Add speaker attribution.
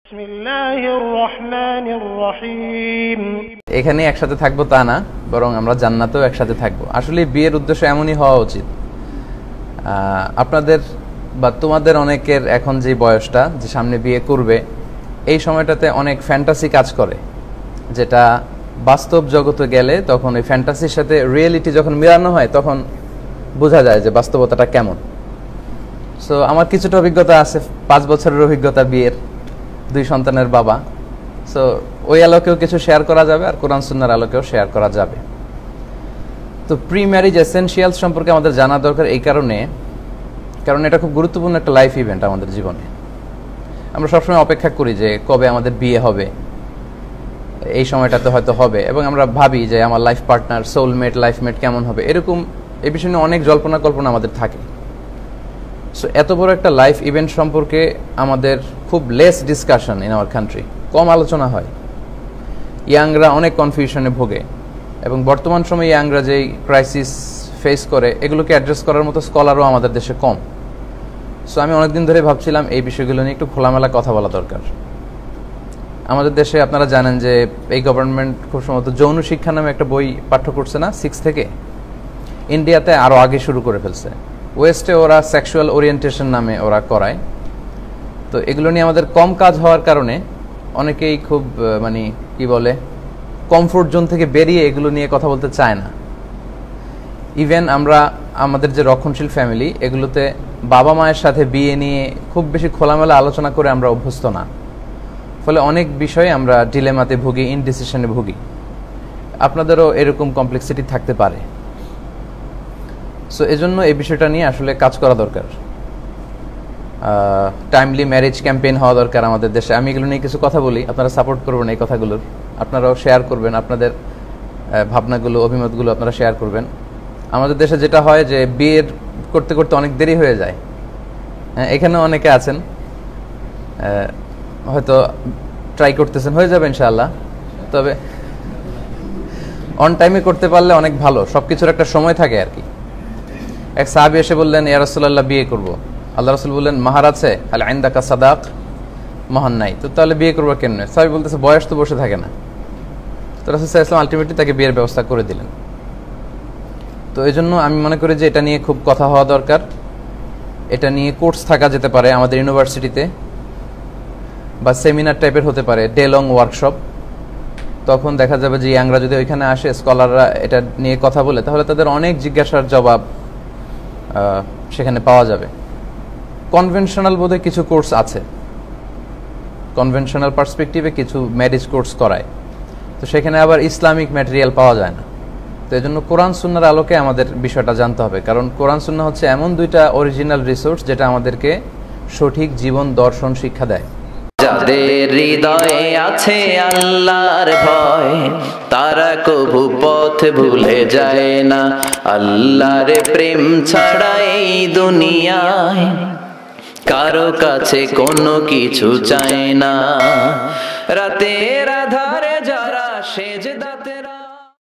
Speaker 1: বিসমিল্লাহির রহমানির রহিম।
Speaker 2: এখানে একসাথে থাকবো তা না, বরং আমরা জান্নাতেও একসাথে থাকবো। আসলে বিয়ের উদ্দেশ্য এমনই হওয়া উচিত। আপনাদের বা তোমাদের অনেকের এখন যে বয়সটা, যে সামনে বিয়ে করবে, এই সময়টাতে অনেক ফ্যান্টাসি কাজ করে, যেটা বাস্তব জগতে গেলে তখন ওই ফ্যান্টাসির সাথে রিয়েলিটি যখন মেলানো হয় তখন বোঝা যায় যে বাস্তবতাটা কেমন। সো আমার কিছুটা অভিজ্ঞতা আছে, 5 বছরের অভিজ্ঞতা বিয়ের, 2 সন্তানের বাবা। সো ওই আলোকেও কিছু শেয়ার করা যাবে, আর কোরআন সুন্নাহর আলোকেও শেয়ার করা যাবে। তো প্রি ম্যারিজ এসেনশিয়ালস সম্পর্কে আমাদের জানা দরকার এই কারণ এটা খুব গুরুত্বপূর্ণ একটা লাইফ ইভেন্ট আমাদের জীবনে। আমরা সবসময় অপেক্ষা করি যে কবে আমাদের বিয়ে হবে, এই সময়টাতে হয়তো হবে, এবং আমরা ভাবি যে আমার লাইফ পার্টনার, সোলমেট, লাইফমেট কেমন হবে, এরকম এই বিষয়ে নিয়ে অনেক জল্পনা কল্পনা আমাদের থাকে। সো এত বড় একটা লাইফ ইভেন্ট সম্পর্কে আমাদের খুব less discussion in our country, কম আলোচনা হয়। ইয়াংরা অনেক কনফিউশনে ভোগে, এবং বর্তমান সময়ে ইয়াংরা যেই ক্রাইসিস ফেস করে, এগুলোকে অ্যাড্রেস করার মতো স্কলারও আমাদের দেশে কম। সো আমি অনেকদিন ধরে ভাবছিলাম এই বিষয়গুলো নিয়ে একটু খোলামেলা কথা বলা দরকার। আমাদের দেশে আপনারা জানেন যে এই গভর্নমেন্ট খুব সম্ভবত যৌন শিক্ষা নামে একটা বই পাঠ্য করছে না, 6 থেকে। ইন্ডিয়াতে আরও আগে শুরু করে ফেলছে। ওয়েস্টে ওরা সেক্সুয়াল ওরিয়েন্টেশন নামে ওরা করায়। তো এগুলো নিয়ে আমাদের কম কাজ হওয়ার কারণে অনেকেই খুব মানে কি বলে, কমফোর্ট জোন থেকে বেরিয়ে এগুলো নিয়ে কথা বলতে চায় না। ইভেন আমরা আমাদের যে রক্ষণশীল ফ্যামিলি, এগুলোতে বাবা মায়ের সাথে বিয়ে নিয়ে খুব বেশি খোলামেলা আলোচনা করে আমরা অভ্যস্ত না। ফলে অনেক বিষয়ে আমরা ডিলেমাতে ভুগি, ইনডিসিশনে ভুগি। আপনাদেরও এরকম কমপ্লেক্সিটি থাকতে পারে। সো এজন্য এই বিষয়টা নিয়ে আসলে কাজ করা দরকার। টাইমলি ম্যারেজ ক্যাম্পেইন হওয়া দরকার আমাদের দেশে। আমি এগুলো নিয়ে কিছু কথা বলি, আপনারা সাপোর্ট করবেন এই কথাগুলোর, আপনারাও শেয়ার করবেন, আপনাদের ভাবনাগুলো, অভিমতগুলো আপনারা শেয়ার করবেন। আমাদের দেশে যেটা হয় যে বিয়ের করতে করতে অনেক দেরি হয়ে যায়। এখানেও অনেকে আছেন হয়তো ট্রাই করতেছেন, হয়ে যাবে ইনশাআল্লাহ। তবে অন টাইমে করতে পারলে অনেক ভালো, সবকিছুর একটা সময় থাকে আর কি। এক সাহাবী এসে বললেন, ইয়া রাসূলুল্লাহ বিয়ে করব। আল্লাহ রাসূল বললেন, মাহার আছে? আল ইনদাকা সাদাক? মাহার নাই, তো তাহলে বিয়ে করবো কেন? সাহাবী বলতেছে, বয়স তো বসে থাকে না। তো রাসূল সাল্লাল্লাহু আলাইহি ওয়াসাল্লাম আলটিমেটলি তাকে বিয়ের ব্যবস্থা করে দিলেন। তো এই জন্য আমি মনে করি যে এটা নিয়ে খুব কথা হওয়া দরকার। এটা নিয়ে কোর্স থাকা যেতে পারে আমাদের ইউনিভার্সিটিতে, বা সেমিনার টাইপের হতে পারে, ডে লং ওয়ার্কশপ। তখন দেখা যাবে যে ইয়াংরা যদি ওইখানে আসে, স্কলাররা এটা নিয়ে কথা বলে, তাহলে তাদের অনেক জিজ্ঞাসার জবাব সেখানে পাওয়া যাবে। কনভেনশনাল বোধহয় কিছু কোর্স আছে, কনভেনশনাল পার্সপেক্টিভে কিছু ম্যারেজ কোর্স করায়, তো সেখানে আবার ইসলামিক ম্যাটেরিয়াল পাওয়া যায় না। তো এই জন্য কোরআন সুন্নাহর আলোকে আমাদের বিষয়টা জানতে হবে, কারণ কোরআন সুন্নাহ হচ্ছে এমন 2টা অরিজিনাল রিসোর্স যেটা আমাদেরকে সঠিক জীবন দর্শন শিক্ষা দেয়।
Speaker 3: যাদের হৃদয়ে আছে আল্লাহর ভয়, তারা কবু পথ ভুলে যায় না। আল্লাহর প্রেম ছাড়া এই দুনিয়ায় কারো কাছে কোনো কিছু চায় না। রাতের আধার